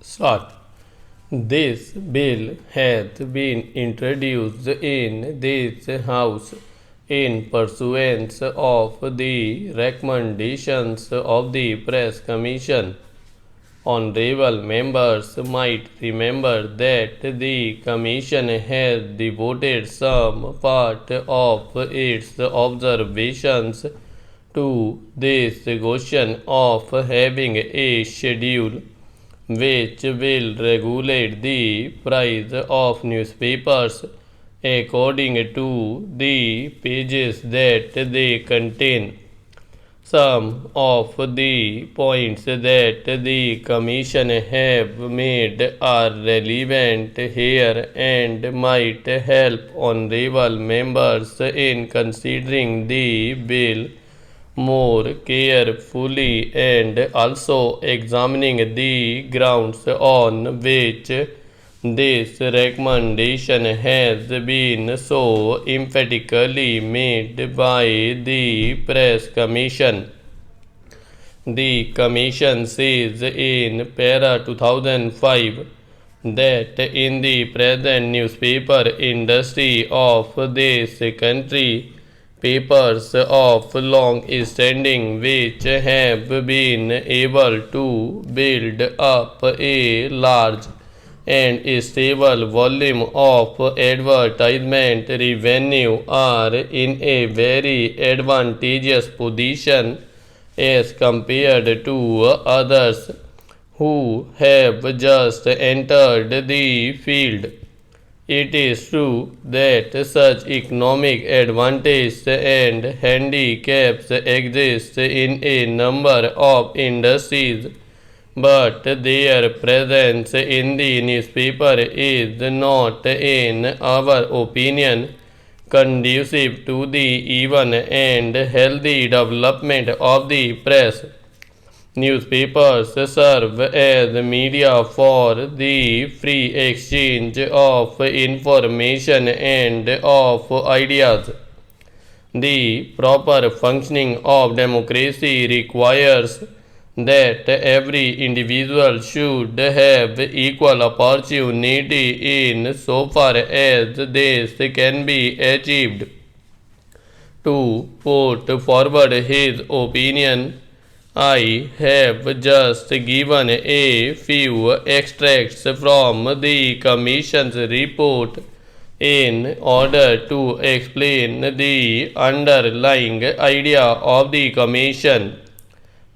Start. This bill hath been introduced in this House in pursuance of the recommendations of the Press Commission. Honorable members might remember that the Commission has devoted some part of its observations to this question of having a schedule which will regulate the price of newspapers according to the pages that they contain. Some of the points that the Commission have made are relevant here and might help honorable members in considering the bill more carefully and also examining the grounds on which this recommendation has been so emphatically made by the Press Commission. The Commission says in para 2005 that in the present newspaper industry of this country, papers of long standing which have been able to build up a large and stable volume of advertisement revenue are in a very advantageous position as compared to others who have just entered the field. It is true that such economic advantages and handicaps exist in a number of industries, but their presence in the newspaper is not, in our opinion, conducive to the even and healthy development of the press. Newspapers serve as media for the free exchange of information and of ideas. The proper functioning of democracy requires that every individual should have equal opportunity in so far as this can be achieved to put forward his opinion. I have just given a few extracts from the Commission's report in order to explain the underlying idea of the Commission.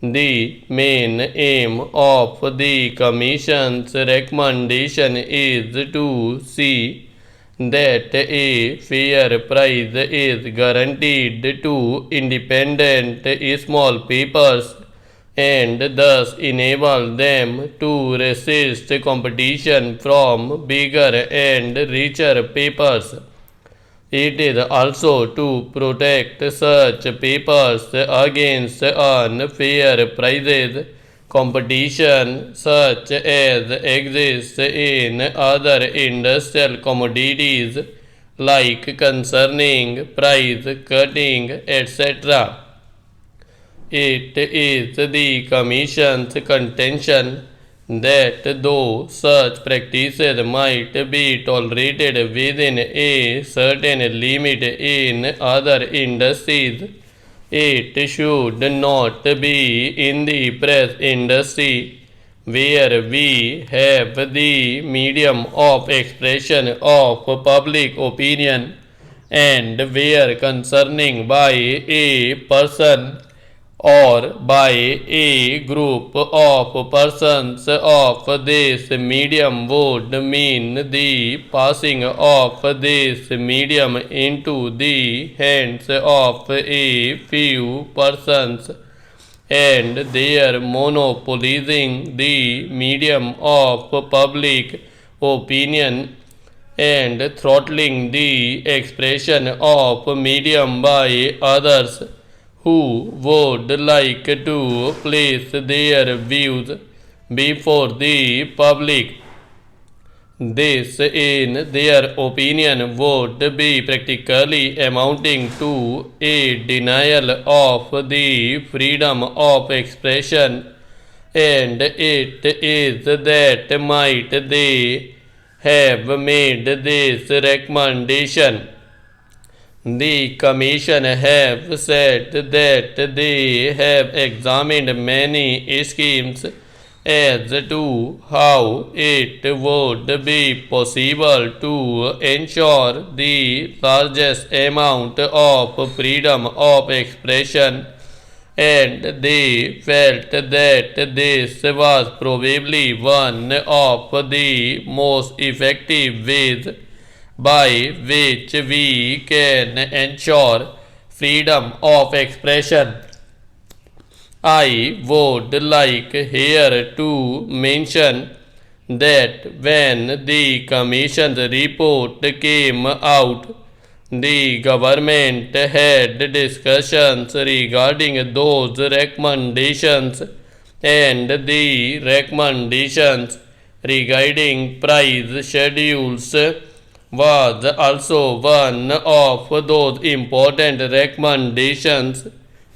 The main aim of the Commission's recommendation is to see that a fair price is guaranteed to independent small papers and thus enable them to resist competition from bigger and richer papers. It is also to protect such papers against unfair prices competition such as exists in other industrial commodities like concerning price cutting, etc. It is the Commission's contention that though such practices might be tolerated within a certain limit in other industries, it should not be in the press industry, where we have the medium of expression of public opinion and where concerning by a person or by a group of persons of this medium would mean the passing of this medium into the hands of a few persons and their monopolizing the medium of public opinion and throttling the expression of medium by others who would like to place their views before the public. This, in their opinion, would be practically amounting to a denial of the freedom of expression and it is that might they have made this recommendation. The Commission have said that they have examined many schemes as to how it would be possible to ensure the largest amount of freedom of expression, and they felt that this was probably one of the most effective ways by which we can ensure freedom of expression. I would like here to mention that when the Commission's report came out, the government had discussions regarding those recommendations, and the recommendations regarding price schedules was also one of those important recommendations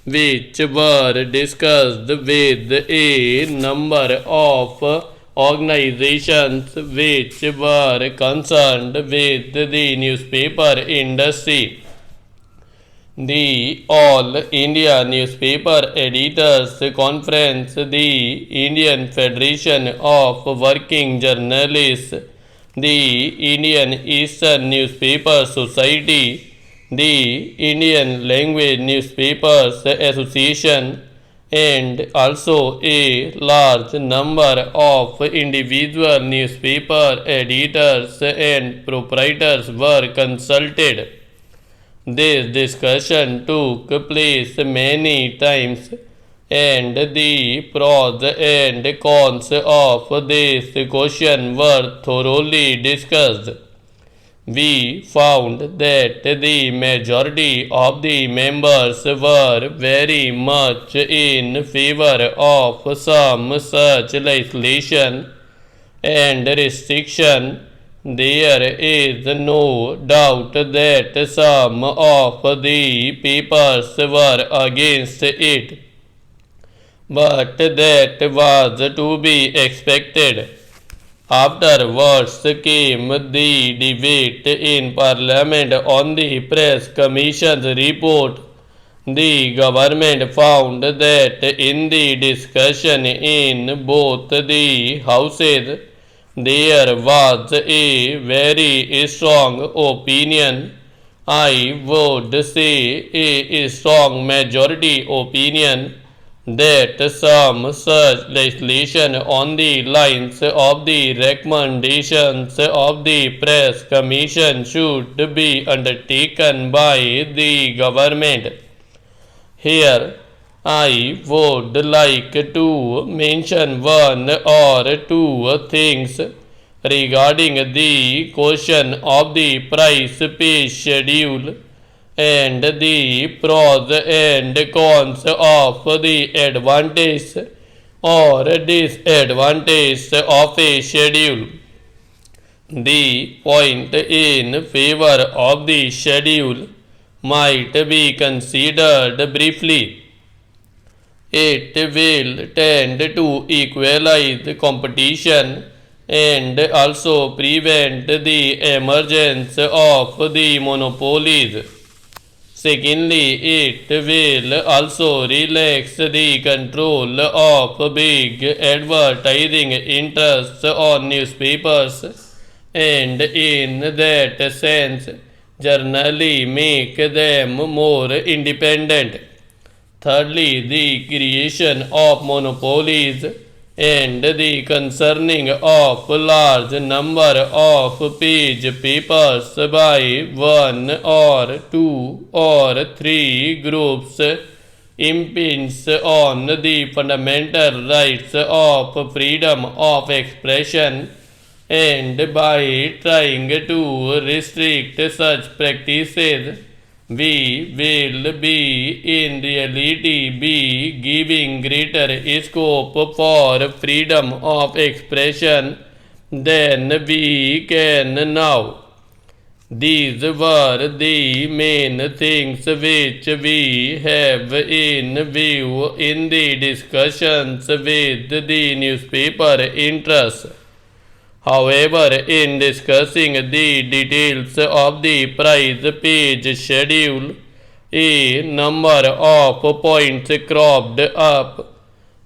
which were discussed with a number of organizations which were concerned with the newspaper industry. The All India Newspaper Editors Conference, the Indian Federation of Working Journalists, the Indian Eastern Newspaper Society, the Indian Language Newspapers Association, and also a large number of individual newspaper editors and proprietors were consulted. This discussion took place many times, and the pros and cons of this question were thoroughly discussed. We found that the majority of the members were very much in favor of some such legislation and restriction. There is no doubt that some of the papers were against it, but that was to be expected. Afterwards came the debate in Parliament on the Press Commission's report. The government found that in the discussion in both the houses, there was a very strong opinion. I would say a strong majority opinion that some such legislation on the lines of the recommendations of the Press Commission should be undertaken by the government. Here, I would like to mention one or two things regarding the question of the price pay schedule and the pros and cons of the advantage or disadvantage of a schedule. The point in favor of the schedule might be considered briefly. It will tend to equalize competition and also prevent the emergence of the monopolies. Secondly, it will also relax the control of big advertising interests on newspapers, and in that sense, generally make them more independent. Thirdly, the creation of monopolies and the concerning of large number of page papers by one or two or three groups impinges on the fundamental rights of freedom of expression, and by trying to restrict such practices, we will be in reality be giving greater scope for freedom of expression than we can now. These were the main things which we have in view in the discussions with the newspaper interests. However, in discussing the details of the prize page schedule, a number of points cropped up,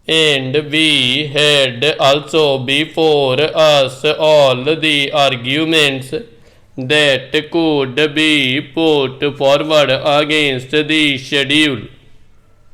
and we had also before us all the arguments that could be put forward against the schedule.